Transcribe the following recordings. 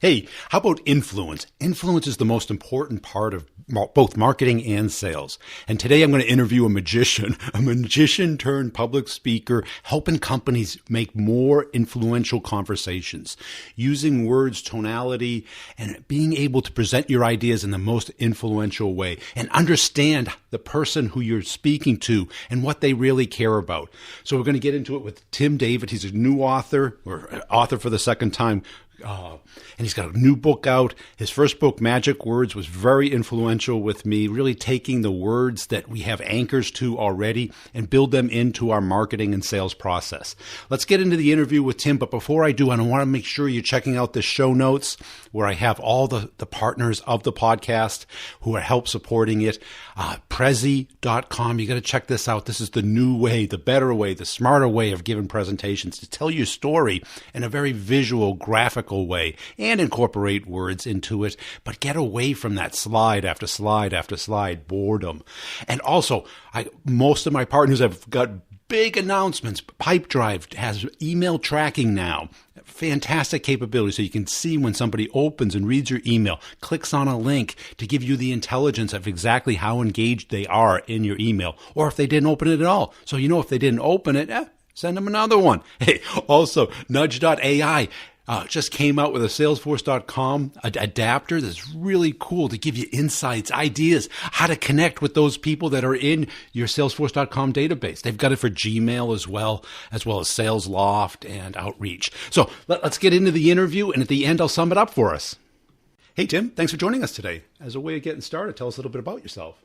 Hey, how about influence? Influence is the most important part of both marketing and sales. And today I'm going to interview a magician turned public speaker, helping companies make more influential conversations, using words, tonality, and being able to present your ideas in the most influential way and understand the person who you're speaking to and what they really care about. So we're going to get into it with Tim David. He's a new author, or author for the second time. And he's got a new book out. His first book, Magic Words, was very influential with me, really taking the words that we have anchors to already and build them into our marketing and sales process. Let's get into the interview with Tim. But before I do, I want to make sure you're checking out the show notes where I have all the partners of the podcast who are help supporting it. Prezi.com. You got to check this out. This is the new way, the better way, the smarter way of giving presentations to tell your story in a very visual, graphical way and incorporate words into it, but get away from that slide after slide after slide boredom. And also, most of my partners have got big announcements. Pipedrive has email tracking now. Fantastic capability, so you can see when somebody opens and reads your email, clicks on a link to give you the intelligence of exactly how engaged they are in your email, or if they didn't open it at all. So you know if they didn't open it, send them another one. Hey, also, Nudge.ai just came out with a Salesforce.com adapter that's really cool to give you insights, ideas, how to connect with those people that are in your Salesforce.com database. They've got it for Gmail as well as SalesLoft and Outreach. So let's get into the interview, and at the end, I'll sum it up for us. Hey, Tim, thanks for joining us today. As a way of getting started, tell us a little bit about yourself.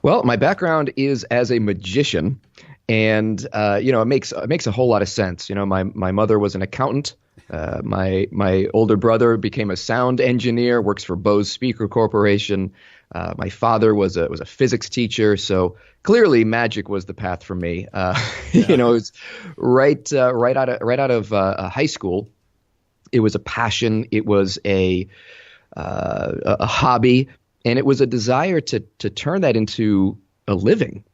Well, my background is as a magician, and it makes a whole lot of sense. My mother was an accountant. My older brother became a sound engineer, works for Bose Speaker Corporation. My father was a physics teacher, so clearly magic was the path for me. It was right out of high school. It was a passion. It was a hobby, and it was a desire to turn that into a living.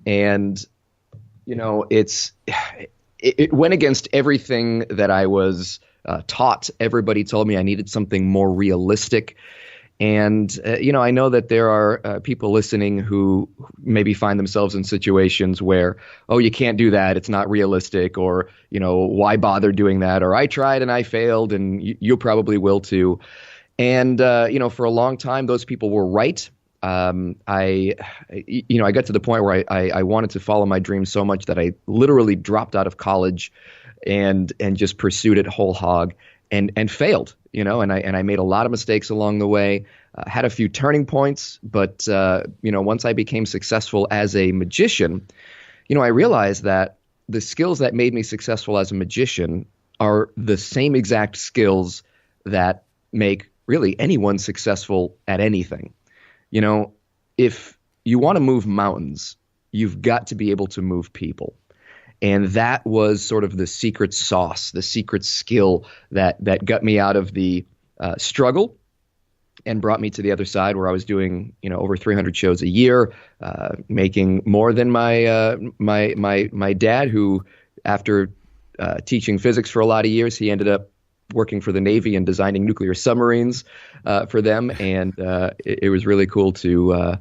And it went against everything that I was taught. Everybody told me I needed something more realistic. And, I know that there are people listening who maybe find themselves in situations where, oh, you can't do that. It's not realistic. Or, why bother doing that? Or I tried and I failed, and you probably will too. And, for a long time, those people were right. I got to the point where I wanted to follow my dreams so much that I literally dropped out of college and just pursued it whole hog and failed, and I made a lot of mistakes along the way, had a few turning points. But, once I became successful as a magician, I realized that the skills that made me successful as a magician are the same exact skills that make really anyone successful at anything. If you want to move mountains, you've got to be able to move people. And that was sort of the secret sauce, the secret skill that got me out of the struggle and brought me to the other side, where I was doing, over 300 shows a year, making more than my dad, who, after teaching physics for a lot of years, he ended up working for the Navy and designing nuclear submarines for them. And it was really cool to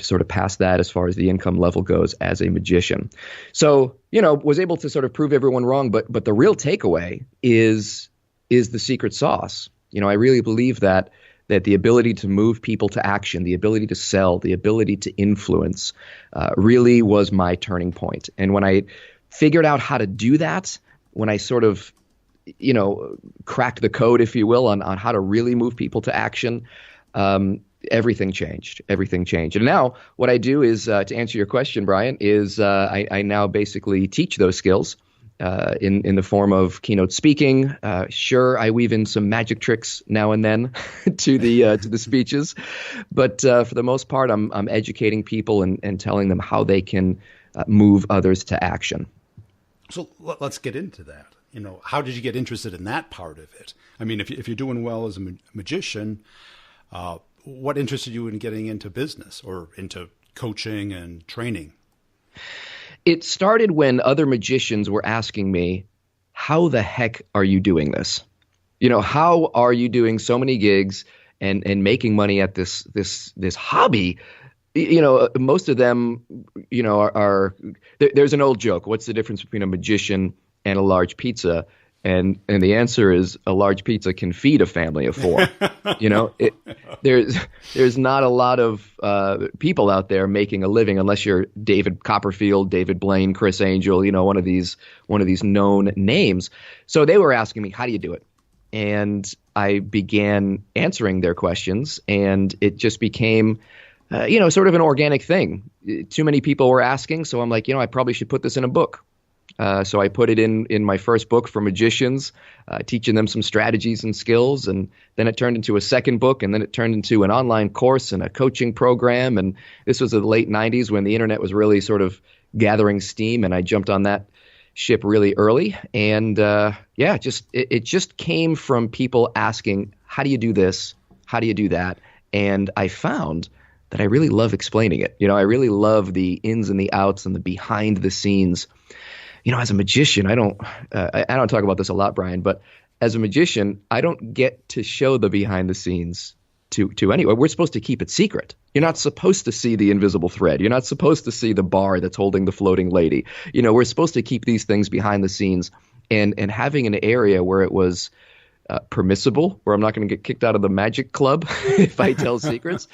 sort of pass that as far as the income level goes as a magician. So, was able to sort of prove everyone wrong. But the real takeaway is the secret sauce. I really believe that the ability to move people to action, the ability to sell, the ability to influence really was my turning point. And when I figured out how to do that, when I sort of cracked the code, if you will, on how to really move people to action, everything changed. And now what I do is, to answer your question, Brian, is I now basically teach those skills in the form of keynote speaking. Sure, I weave in some magic tricks now and then to the speeches, but for the most part, I'm educating people and telling them how they can move others to action. So let's get into that. How did you get interested in that part of it? I mean, if you're doing well as a magician, what interested you in getting into business or into coaching and training? It started when other magicians were asking me, how the heck are you doing this? How are you doing so many gigs and making money at this hobby? Most of them, there's an old joke. What's the difference between a magician and a large pizza? And the answer is a large pizza can feed a family of four. There's not a lot of people out there making a living unless you're David Copperfield, David Blaine, Chris Angel, one of these known names. So they were asking me, how do you do it? And I began answering their questions, and it just became sort of an organic thing. Too many people were asking, so I'm like, I probably should put this in a book. So I put it in my first book for magicians, teaching them some strategies and skills. And then it turned into a second book, and then it turned into an online course and a coaching program. And this was in the late 90s when the internet was really sort of gathering steam, and I jumped on that ship really early. And it just came from people asking, how do you do this? How do you do that? And I found that I really love explaining it. I really love the ins and the outs and the behind the scenes. As a magician, I don't talk about this a lot, Brian, but as a magician, I don't get to show the behind the scenes to anyone. We're supposed to keep it secret. You're not supposed to see the invisible thread. You're not supposed to see the bar that's holding the floating lady. We're supposed to keep these things behind the scenes, and having an area where it was permissible, where I'm not going to get kicked out of the magic club if I tell secrets,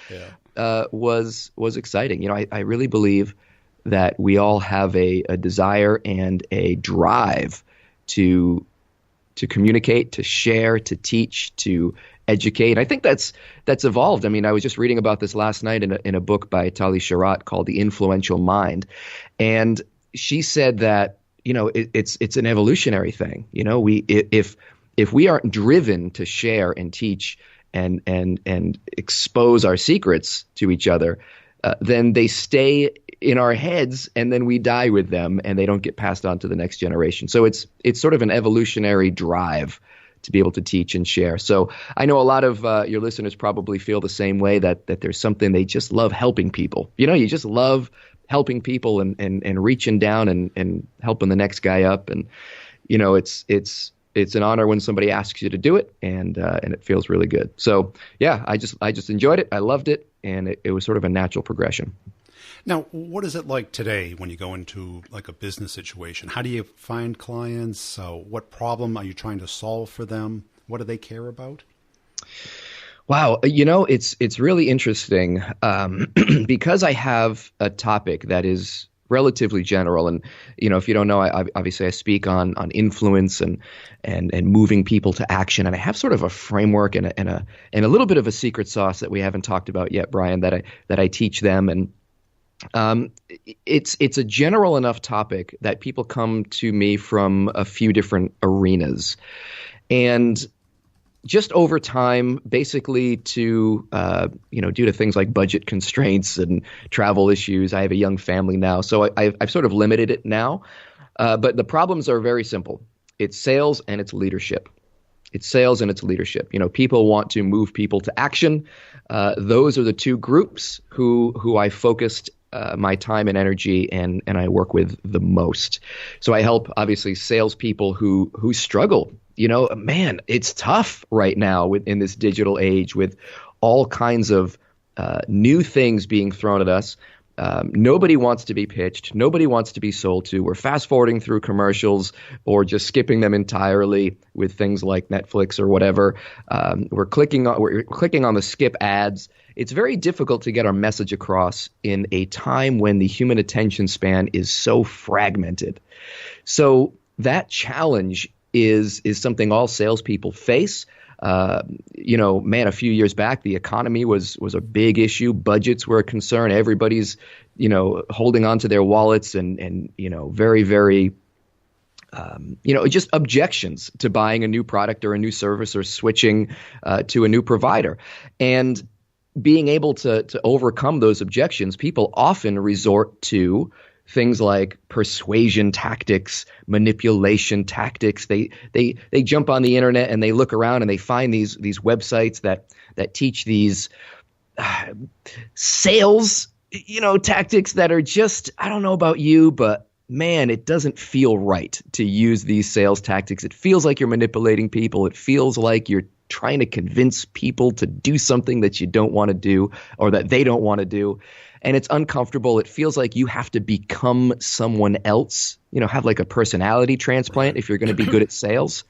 was exciting. I really believe that we all have a desire and a drive to communicate, to share, to teach, to educate. I think that's evolved. I mean, I was just reading about this last night in a book by Tali Sharot called The Influential Mind. And she said that, it's an evolutionary thing. If we aren't driven to share and teach and expose our secrets to each other, then they stay in our heads, and then we die with them, and they don't get passed on to the next generation. So it's sort of an evolutionary drive to be able to teach and share. So I know a lot of your listeners probably feel the same way, that there's something they just love helping people. You just love helping people and reaching down and helping the next guy up. And it's an honor when somebody asks you to do it, and it feels really good. So yeah, I just enjoyed it. I loved it, and it was sort of a natural progression. Now, what is it like today when you go into like a business situation? How do you find clients? What problem are you trying to solve for them? What do they care about? Wow. It's really interesting because I have a topic that is relatively general. And, if you don't know, obviously I speak on influence and moving people to action. And I have sort of a framework and a little bit of a secret sauce that we haven't talked about yet, Brian, that I teach them. And it's a general enough topic that people come to me from a few different arenas. And just over time, basically due to things like budget constraints and travel issues, I have a young family now, so I've sort of limited it now. But the problems are very simple. It's sales and it's leadership. It's sales and it's leadership. People want to move people to action. Those are the two groups who I focused my time and energy and I work with the most. So I help obviously salespeople who struggle. Man, it's tough right now in this digital age with all kinds of new things being thrown at us. Nobody wants to be pitched. Nobody wants to be sold to. We're fast forwarding through commercials or just skipping them entirely with things like Netflix or whatever. We're clicking on the skip ads. It's very difficult to get our message across in a time when the human attention span is so fragmented. So that challenge is something all salespeople face. A few years back, the economy was a big issue. Budgets were a concern. Everybody's, holding on to their wallets and very, very, just objections to buying a new product or a new service or switching to a new provider. And being able to overcome those objections, people often resort to things like persuasion tactics, manipulation tactics. They jump on the internet and they look around and they find these websites that teach these sales, tactics that are just, I don't know about you, but man, it doesn't feel right to use these sales tactics. It feels like you're manipulating people. It feels like you're trying to convince people to do something that you don't want to do or that they don't want to do. And it's uncomfortable. It feels like you have to become someone else, have like a personality transplant if you're going to be good at sales.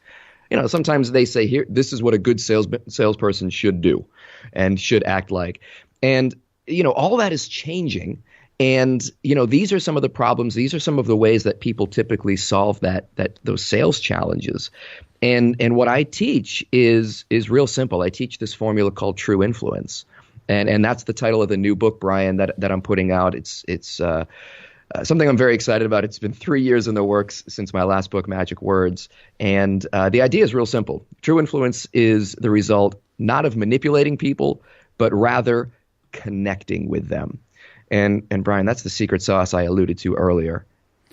Sometimes they say, here, this is what a good salesperson should do and should act like. And, all that is changing. And, these are some of the problems. These are some of the ways that people typically solve those sales challenges. And what I teach is real simple. I teach this formula called true influence. And that's the title of the new book, Brian, that I'm putting out. It's something I'm very excited about. It's been 3 years in the works since my last book, Magic Words. And the idea is real simple. True influence is the result not of manipulating people, but rather connecting with them. And Brian, that's the secret sauce I alluded to earlier.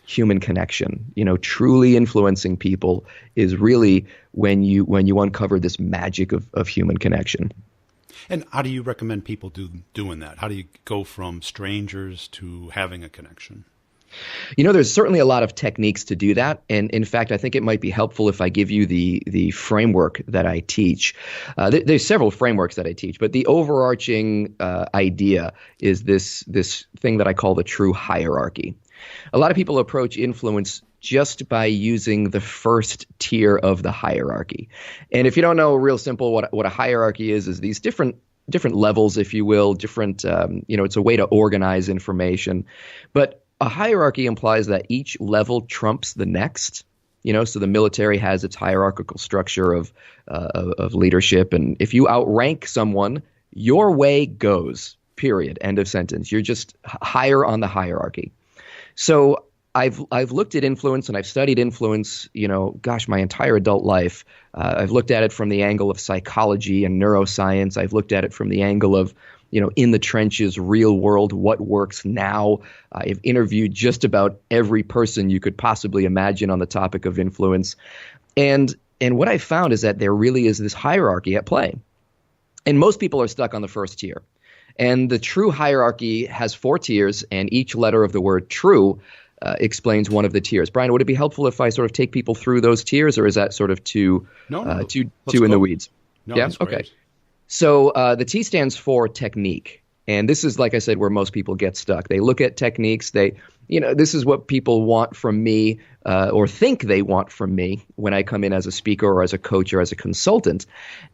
Human connection. Truly influencing people is really when you uncover this magic of human connection. And how do you recommend people doing that? How do you go from strangers to having a connection? There's certainly a lot of techniques to do that. And in fact, I think it might be helpful if I give you the framework that I teach. There's several frameworks that I teach, but the overarching idea is this thing that I call the true hierarchy. A lot of people approach influence just by using the first tier of the hierarchy. And if you don't know, real simple, what a hierarchy is these different levels, if you will, different, it's a way to organize information. But a hierarchy implies that each level trumps the next. So the military has its hierarchical structure of leadership. And if you outrank someone, your way goes, period, end of sentence. You're just higher on the hierarchy. So I've looked at influence and I've studied influence, my entire adult life. I've looked at it from the angle of psychology and neuroscience. I've looked at it from the angle of, in the trenches, real world, what works now. I've interviewed just about every person you could possibly imagine on the topic of influence. And what I found is that there really is this hierarchy at play. And most people are stuck on the first tier. And the true hierarchy has 4 tiers, and each letter of the word true explains one of the tiers. Brian, would it be helpful if I sort of take people through those tiers, or is that sort of too in the weeds? No, yeah. That's great. Okay. So the T stands for technique, and this is, like I said, where most people get stuck. They look at techniques. This is what people want from me, or think they want from me when I come in as a speaker or as a coach or as a consultant,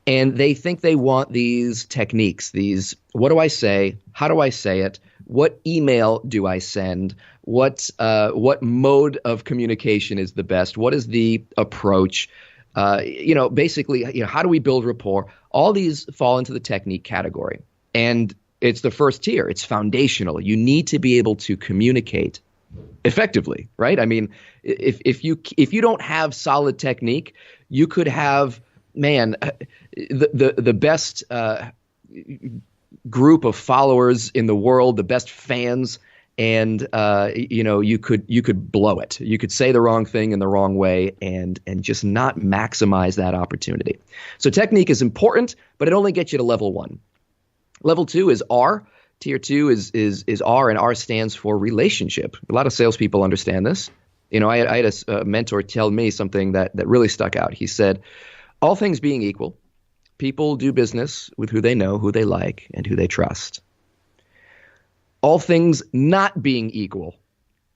and they think they want these techniques. These, what do I say? How do I say it? What email do I send? What mode of communication is the best? What is the approach? Basically, how do we build rapport? All these fall into the technique category. And it's the first tier. It's foundational. You need to be able to communicate effectively, right? I mean, if you don't have solid technique, you could have, the best group of followers in the world, the best fans, and you could blow it. You could say the wrong thing in the wrong way and just not maximize that opportunity. So technique is important, but it only gets you to level 1. Level 2 is R. Tier 2 is R, and R stands for relationship. A lot of salespeople understand this. I had a mentor tell me something that really stuck out. He said, all things being equal, people do business with who they know, who they like, and who they trust. All things not being equal,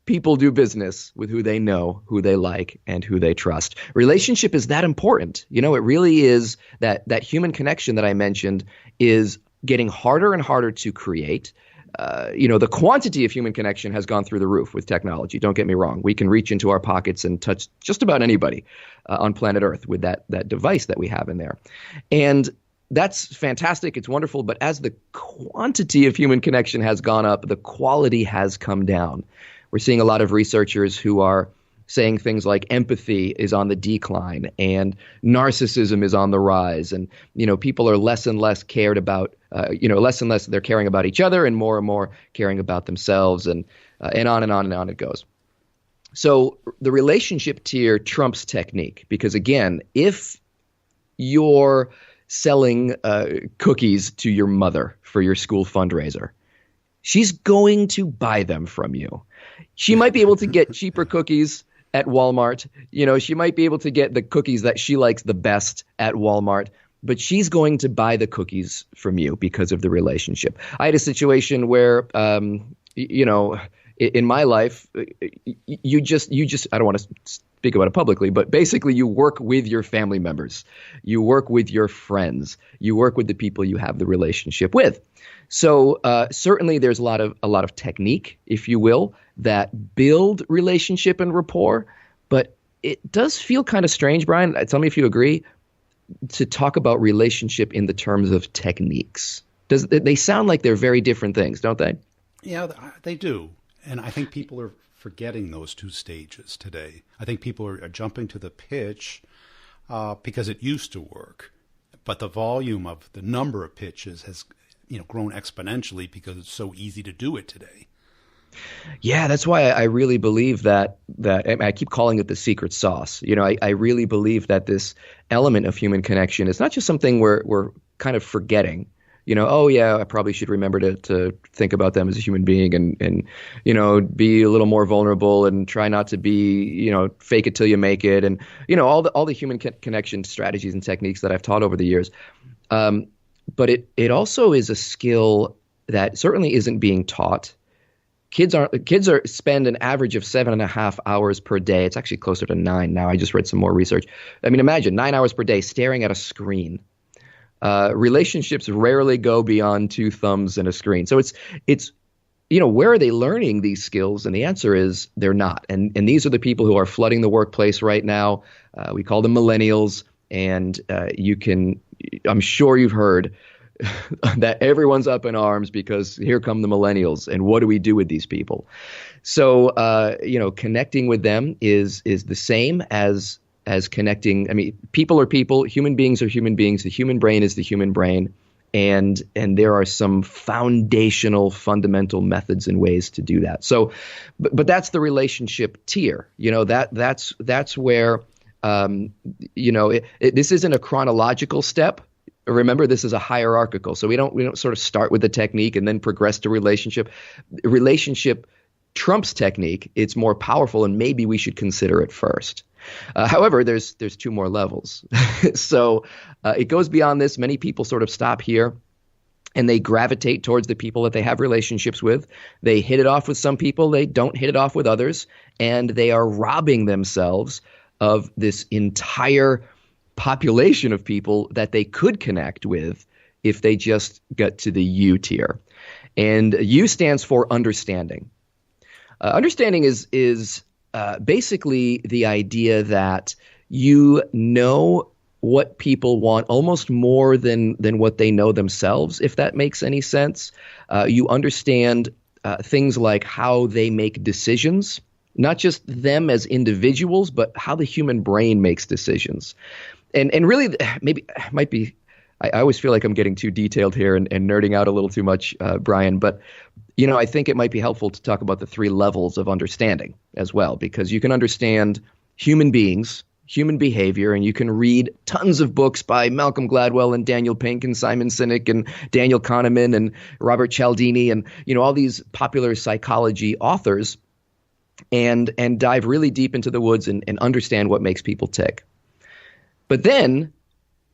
people do business with who they know, who they like, and who they trust. Relationship is that important. It really is that human connection that I mentioned is getting harder and harder to create. The quantity of human connection has gone through the roof with technology. Don't get me wrong. We can reach into our pockets and touch just about anybody on planet Earth with that device that we have in there. And that's fantastic. It's wonderful. But as the quantity of human connection has gone up, the quality has come down. We're seeing a lot of researchers who are saying things like empathy is on the decline and narcissism is on the rise. And, people are less and less cared about, less and less they're caring about each other and more caring about themselves, and on and on and on it goes. So the relationship tier trumps technique because, again, if you're selling cookies to your mother for your school fundraiser, she's going to buy them from you. She might be able to get cheaper cookies at Walmart. She might be able to get the cookies that she likes the best at Walmart, but she's going to buy the cookies from you because of the relationship. I had a situation where, in my life, you just, I don't want to speak about it publicly, but basically you work with your family members, you work with your friends, you work with the people you have the relationship with. So certainly there's a lot of technique, if you will, that build relationship and rapport, but it does feel kind of strange, Brian. Tell me if you agree, to talk about relationship in the terms of techniques. They sound like they're very different things, don't they? Yeah, they do. And I think people are forgetting those two stages today. I think people are jumping to the pitch because it used to work, but the volume of the number of pitches has grown exponentially because it's so easy to do it today. Yeah, that's why I really believe that I keep calling it the secret sauce. I really believe that this element of human connection is not just something we're kind of forgetting. Oh yeah, I probably should remember to think about them as a human being and be a little more vulnerable and try not to be, fake it till you make it, and all the human connection strategies and techniques that I've taught over the years. But it also is a skill that certainly isn't being taught. Kids spend an average of 7.5 hours per day. It's actually closer to 9 now. I just read some more research. I mean, imagine 9 hours per day staring at a screen. Relationships rarely go beyond 2 thumbs and a screen. So it's where are they learning these skills? And the answer is they're not. And these are the people who are flooding the workplace right now. We call them millennials. And I'm sure you've heard that everyone's up in arms because here come the millennials. And what do we do with these people? So, connecting with them is the same as connecting. I mean, people are people, human beings are human beings. The human brain is the human brain. And there are some foundational, fundamental methods and ways to do that. So, but that's the relationship tier. That's where, this isn't a chronological step. Remember, this is a hierarchical. So we don't sort of start with the technique and then progress to relationship. Relationship trumps technique. It's more powerful, and maybe we should consider it first. However, there's 2 more levels. So it goes beyond this. Many people sort of stop here and they gravitate towards the people that they have relationships with. They hit it off with some people. They don't hit it off with others. And they are robbing themselves of this entire population of people that they could connect with if they just get to the U tier. And U stands for understanding. Understanding is basically the idea that you know what people want almost more than what they know themselves, if that makes any sense. You understand things like how they make decisions, not just them as individuals, but how the human brain makes decisions. And really, maybe it might be, I always feel like I'm getting too detailed here and nerding out a little too much, Brian, but I think it might be helpful to talk about the 3 levels of understanding as well, because you can understand human beings, human behavior, and you can read tons of books by Malcolm Gladwell and Daniel Pink and Simon Sinek and Daniel Kahneman and Robert Cialdini and, all these popular psychology authors and dive really deep into the woods and understand what makes people tick. But then,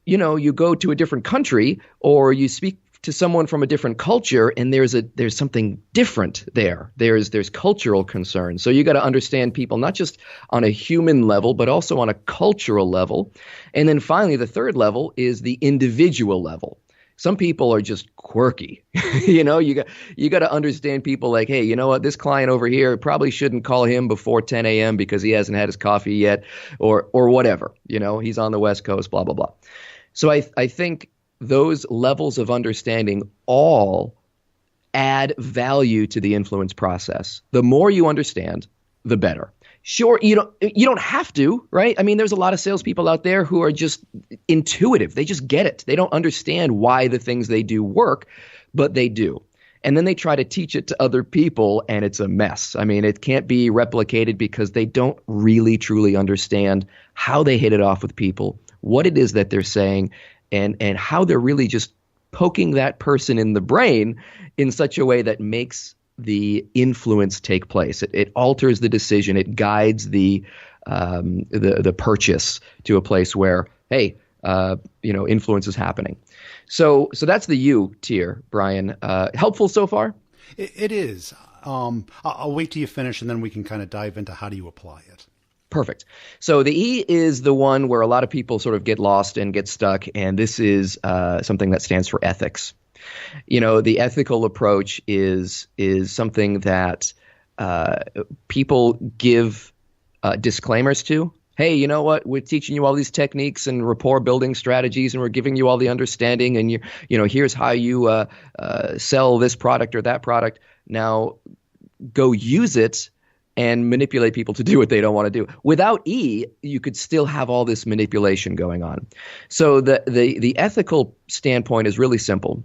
you go to a different country or you speak to someone from a different culture, and there's something different there. There's cultural concerns. So you got to understand people not just on a human level, but also on a cultural level. And then finally, the 3rd level is the individual level. Some people are just quirky. You got to understand people like, hey, you know what? This client over here probably shouldn't call him before 10 a.m. because he hasn't had his coffee yet, or whatever. He's on the West Coast, blah, blah, blah. So I think those levels of understanding all add value to the influence process. The more you understand, the better. Sure, you don't have to, right? I mean, there's a lot of salespeople out there who are just intuitive. They just get it. They don't understand why the things they do work, but they do. And then they try to teach it to other people, and it's a mess. I mean, it can't be replicated because they don't really, truly understand how they hit it off with people, what it is that they're saying, and how they're really just poking that person in the brain in such a way that makes the influence take place. It alters the decision. It guides the purchase to a place where, hey, influence is happening. So that's the U tier, Brian. Helpful so far? It is. I'll wait till you finish, and then we can kind of dive into how do you apply it. Perfect. So the E is the one where a lot of people sort of get lost and get stuck, and this is something that stands for ethics. The ethical approach is something that people give disclaimers to. Hey, you know what? We're teaching you all these techniques and rapport building strategies, and we're giving you all the understanding. And here's how you sell this product or that product. Now, go use it and manipulate people to do what they don't want to do. Without E, you could still have all this manipulation going on. So the ethical standpoint is really simple,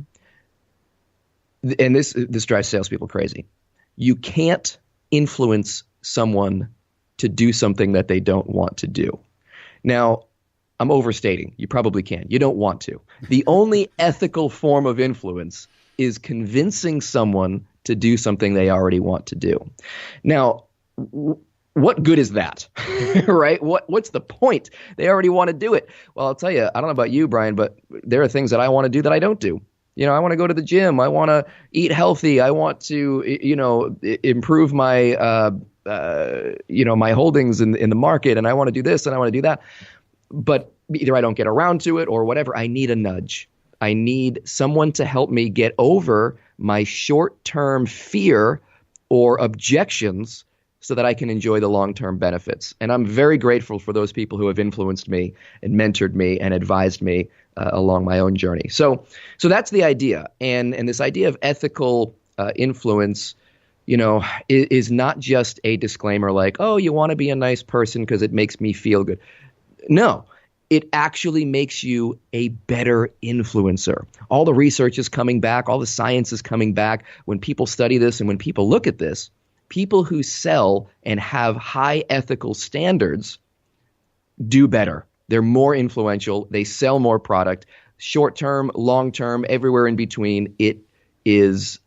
and this drives salespeople crazy. You can't influence someone to do something that they don't want to do. Now, I'm overstating. You probably can. You don't want to. The only ethical form of influence is convincing someone to do something they already want to do. Now, what good is that, right? What's the point? They already want to do it. Well, I'll tell you, I don't know about you, Brian, but there are things that I want to do that I don't do. I want to go to the gym. I want to eat healthy. I want to, improve my my holdings in the market, and I want to do this and I want to do that. But either I don't get around to it or whatever. I need a nudge. I need someone to help me get over my short-term fear or objections so that I can enjoy the long-term benefits. And I'm very grateful for those people who have influenced me and mentored me and advised me along my own journey. So that's the idea. And this idea of ethical influence, is not just a disclaimer like, oh, you want to be a nice person because it makes me feel good. No, it actually makes you a better influencer. All the research is coming back. All the science is coming back. When people study this and when people look at this, people who sell and have high ethical standards do better. They're more influential. They sell more product. Short-term, long-term, everywhere in between, it is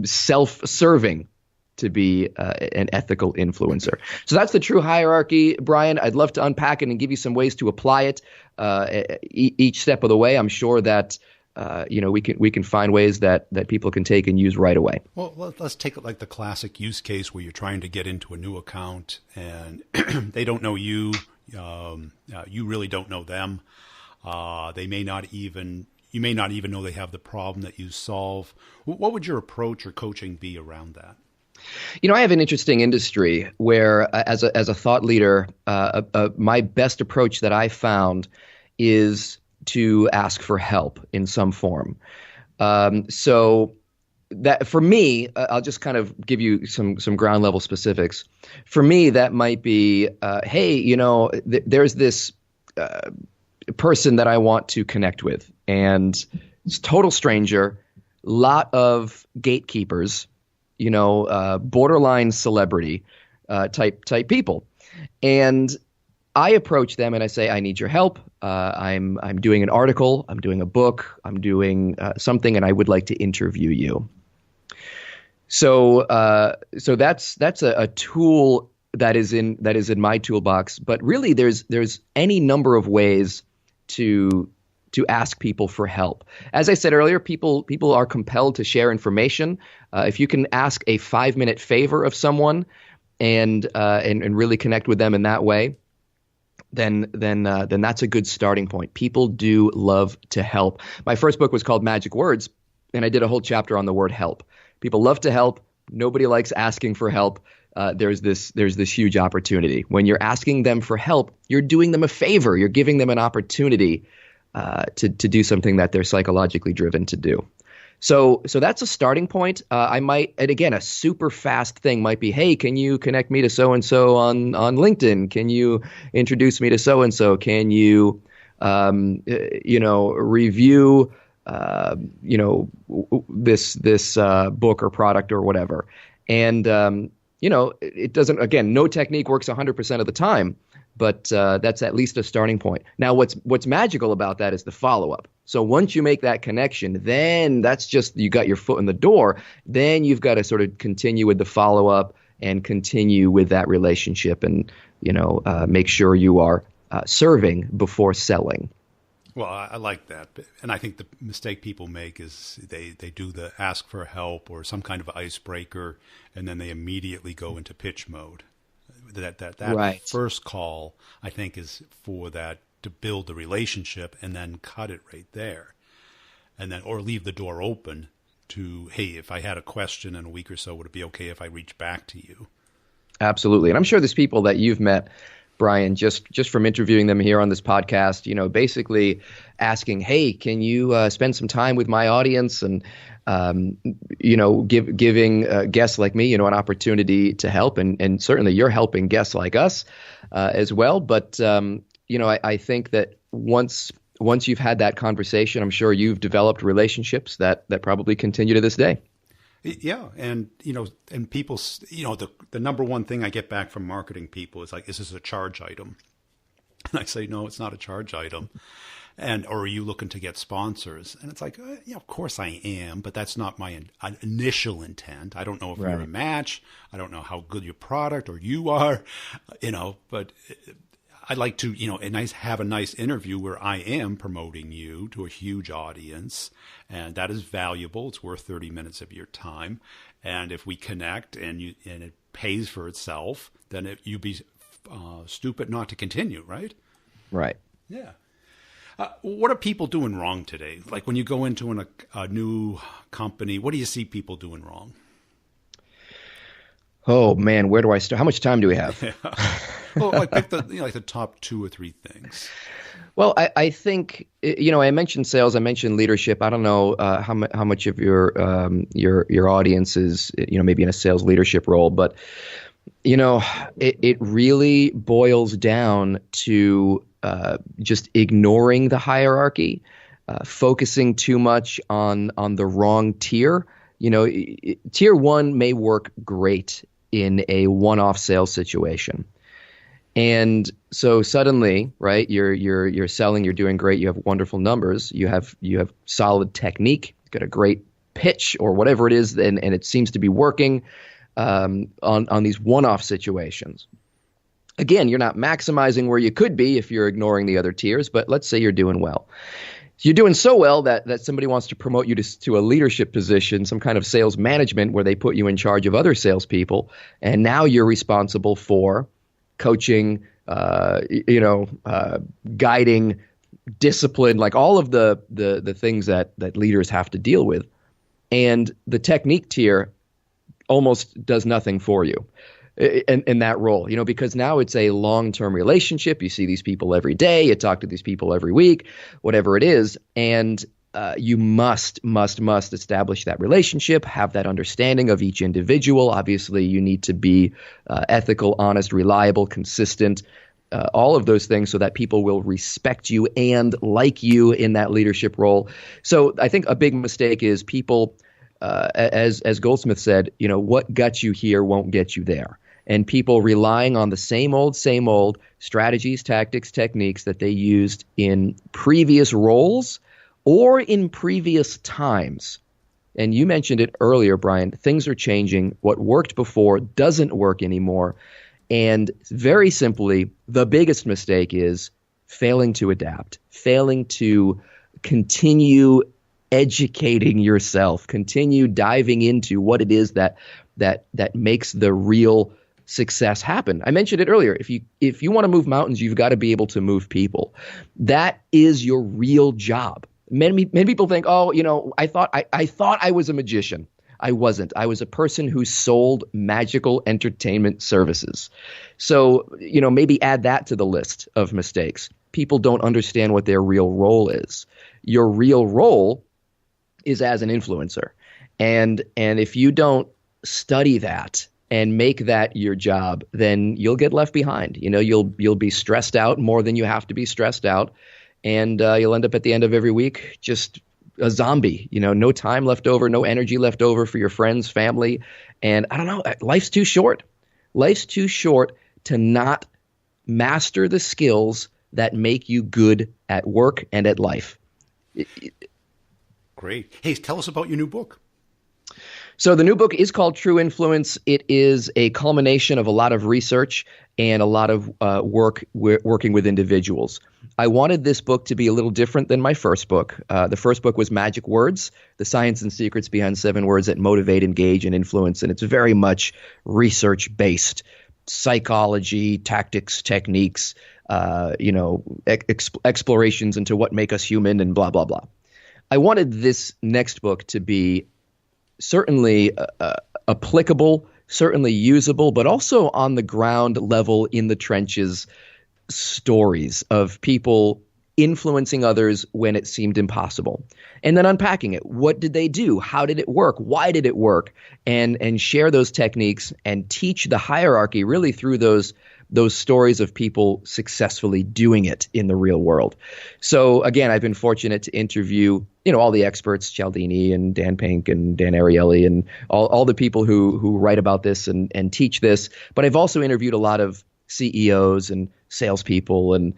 self-serving to be an ethical influencer. So that's the true hierarchy, Brian. I'd love to unpack it and give you some ways to apply it each step of the way. I'm sure that we can find ways that people can take and use right away. Well, let's take it like the classic use case where you're trying to get into a new account and they don't know you. You really don't know them. You may not even know they have the problem that you solve. What would your approach or coaching be around that? I have an interesting industry where, as a thought leader, my best approach that I found is to ask for help in some form. So that for me, I'll just kind of give you some ground level specifics. For me, that might be, hey, there's this person that I want to connect with, and it's total stranger, lot of gatekeepers, borderline celebrity type people. And I approach them and I say, I need your help. I'm doing an article, I'm doing a book, I'm doing something, and I would like to interview you. So that's a tool that is in my toolbox. But really, there's any number of ways to ask people for help. As I said earlier, people are compelled to share information. If you can ask a 5-minute favor of someone and really connect with them in that way, then that's a good starting point. People do love to help. My first book was called Magic Words, and I did a whole chapter on the word help. People love to help. Nobody likes asking for help. There's this huge opportunity. When you're asking them for help, you're doing them a favor. You're giving them an opportunity to do something that they're psychologically driven to do. So that's a starting point. And again, a super fast thing might be, hey, can you connect me to so-and-so on LinkedIn? Can you introduce me to so-and-so? Can you, review, this book or product or whatever. And, it doesn't, again, no technique works 100% of the time, but that's at least a starting point. Now, what's magical about that is the follow-up. So once you make that connection, then that's just, you got your foot in the door. Then you've got to sort of continue with the follow up and continue with that relationship, and make sure you are serving before selling. Well, I like that. And I think the mistake people make is they do the ask for help or some kind of icebreaker, and then they immediately go into pitch mode. That right. First call, I think, is for that, to build the relationship, and then cut it right there. And then, or leave the door open to, hey, if I had a question in a week or so, would it be okay if I reach back to you? Absolutely. And I'm sure there's people that you've met, Brian, just from interviewing them here on this podcast, basically asking, hey, can you spend some time with my audience, and, giving guests like me, an opportunity to help. And certainly you're helping guests like us as well. But, I think that once you've had that conversation, I'm sure you've developed relationships that probably continue to this day. Yeah. And, and people, the number one thing I get back from marketing people is like, is this a charge item? And I say, no, it's not a charge item. Or are you looking to get sponsors? And it's like, yeah, of course I am, but that's not my initial intent. I don't know if you're a match. I don't know how good your product or you are, but I'd like to, have a nice interview where I am promoting you to a huge audience, and that is valuable. It's worth 30 minutes of your time. And if we connect and it pays for itself, then you'd be stupid not to continue, right? Right. Yeah. What are people doing wrong today? Like when you go into a new company, what do you see people doing wrong? Oh man, where do I start? How much time do we have? Well, pick the top 2 or 3 things. Well, I think, I mentioned sales, I mentioned leadership. I don't know how much of your audience is, maybe in a sales leadership role, but, it really boils down to just ignoring the hierarchy, focusing too much on the wrong tier. Tier 1 may work great in a one-off sales situation. And so suddenly, right, you're selling, you're doing great, you have wonderful numbers, you have solid technique, you've got a great pitch or whatever it is, and it seems to be working on these one-off situations. Again, you're not maximizing where you could be if you're ignoring the other tiers, but let's say you're doing well. You're doing so well that somebody wants to promote you to a leadership position, some kind of sales management where they put you in charge of other salespeople, and now you're responsible for coaching, guiding, discipline, like all of the things that leaders have to deal with. And the technique tier almost does nothing for you in that role, because now it's a long-term relationship. You see these people every day, you talk to these people every week, whatever it is, and you must establish that relationship, have that understanding of each individual. Obviously, you need to be ethical, honest, reliable, consistent, all of those things so that people will respect you and like you in that leadership role. So I think a big mistake is people, as Goldsmith said, what got you here won't get you there. And people relying on the same old strategies, tactics, techniques that they used in previous roles or in previous times. And you mentioned it earlier, Brian, things are changing. What worked before doesn't work anymore. And very simply, the biggest mistake is failing to adapt, failing to continue educating yourself, continue diving into what it is that makes the real success happen. I mentioned it earlier. If you want to move mountains, you've got to be able to move people. That is your real job. Many people think, I thought I was a magician. I wasn't. I was a person who sold magical entertainment services. So, maybe add that to the list of mistakes. People don't understand what their real role is. Your real role is as an influencer. And if you don't study that and make that your job, then you'll get left behind. You'll be stressed out more than you have to be stressed out. And you'll end up at the end of every week just a zombie, no time left over, no energy left over for your friends, family. And I don't know, life's too short. Life's too short to not master the skills that make you good at work and at life. Great. Hey, tell us about your new book. So the new book is called True Influence. It is a culmination of a lot of research and a lot of working with individuals. I wanted this book to be a little different than my first book. The first book was Magic Words, The Science and Secrets Behind 7 Words That Motivate, Engage, and Influence. And it's very much research-based, psychology, tactics, techniques, explorations into what make us human and blah, blah, blah. I wanted this next book to be certainly applicable, certainly usable, but also on the ground level in the trenches stories of people influencing others when it seemed impossible. And then unpacking it. What did they do? How did it work? Why did it work? And share those techniques and teach the hierarchy really through those stories of people successfully doing it in the real world. So again, I've been fortunate to interview, all the experts, Cialdini and Dan Pink and Dan Ariely and all the people who write about this and teach this. But I've also interviewed a lot of CEOs and salespeople and,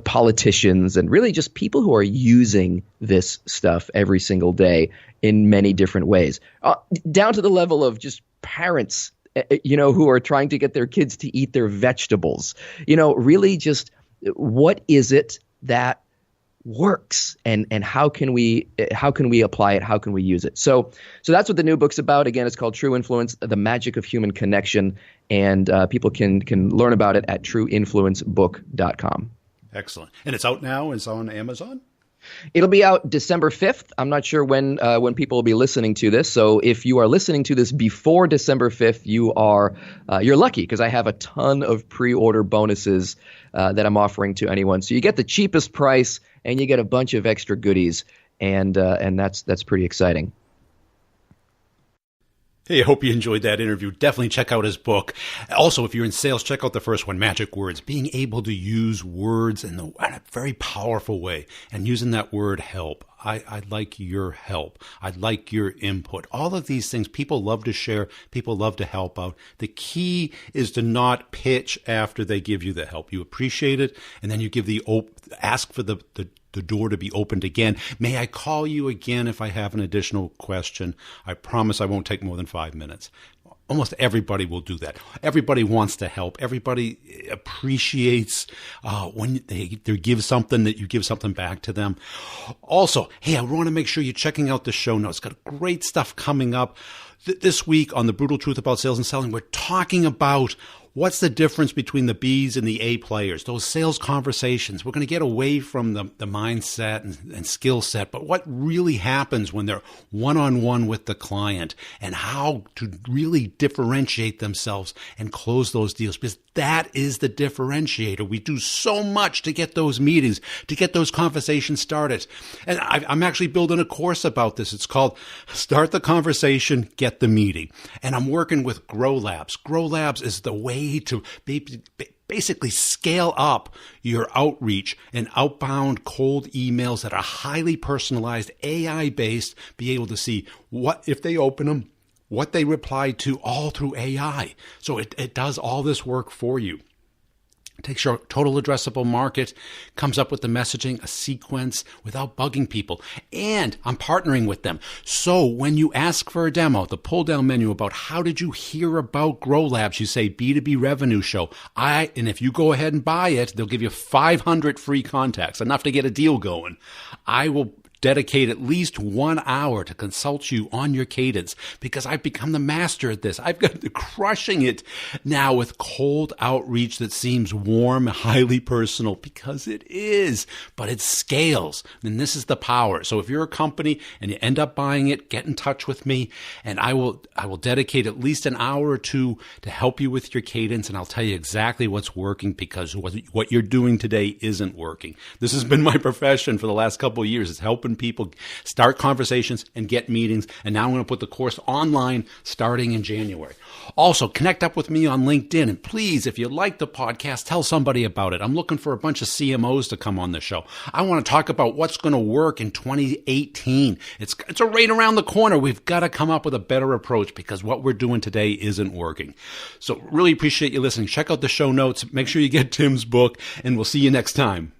politicians and really just people who are using this stuff every single day in many different ways, down to the level of just parents who are trying to get their kids to eat their vegetables, really just what is it that works and how can we apply it? How can we use it? So that's what the new book's about. Again, it's called True Influence, The Magic of Human Connection. And people can learn about it at trueinfluencebook.com. Excellent. And it's out now. It's on Amazon? It'll be out December 5th. I'm not sure when people will be listening to this. So if you are listening to this before December 5th, you're lucky because I have a ton of pre-order bonuses that I'm offering to anyone. So you get the cheapest price and you get a bunch of extra goodies, and that's pretty exciting. Hey, I hope you enjoyed that interview. Definitely check out his book. Also, if you're in sales, check out the first one, Magic Words. Being able to use words in a very powerful way and using that word help. I'd like your help. I'd like your input. All of these things, people love to share. People love to help out. The key is to not pitch after they give you the help. You appreciate it, and then you give ask for the door to be opened again. May I call you again if I have an additional question? I promise I won't take more than 5 minutes. Almost everybody will do that. Everybody wants to help. Everybody appreciates when they give something, that you give something back to them. Also, hey, I want to make sure you're checking out the show notes. Got great stuff coming up. This week on The Brutal Truth About Sales and Selling, we're talking about what's the difference between the B's and the A players, those sales conversations. We're going to get away from the mindset and skill set, but what really happens when they're one-on-one with the client and how to really differentiate themselves and close those deals, because that is the differentiator. We do so much to get those meetings, to get those conversations started. And I'm actually building a course about this. It's called Start the Conversation, Get the Meeting. And I'm working with Grow Labs. Grow Labs is the way to basically scale up your outreach and outbound cold emails that are highly personalized, AI-based, be able to see what, if they open them, what they reply to, all through AI. So it does all this work for you. It takes your total addressable market, comes up with the messaging, a sequence without bugging people. And I'm partnering with them. So when you ask for a demo, the pull down menu about how did you hear about Grow Labs, you say B2B Revenue Show. And if you go ahead and buy it, they'll give you 500 free contacts, enough to get a deal going. I will dedicate at least 1 hour to consult you on your cadence, because I've become the master at this. I've got crushing it now with cold outreach that seems warm, highly personal, because it is, but it scales. And this is the power. So if you're a company and you end up buying it, get in touch with me, and I will dedicate at least an hour or two to help you with your cadence, and I'll tell you exactly what's working, because what you're doing today isn't working. This has been my profession for the last couple of years. It's helping people start conversations and get meetings. And now I'm going to put the course online starting in January. Also, connect up with me on LinkedIn. And please, if you like the podcast, tell somebody about it. I'm looking for a bunch of CMOs to come on the show. I want to talk about what's going to work in 2018. It's right around the corner. We've got to come up with a better approach, because what we're doing today isn't working. So really appreciate you listening. Check out the show notes. Make sure you get Tim's book, and we'll see you next time.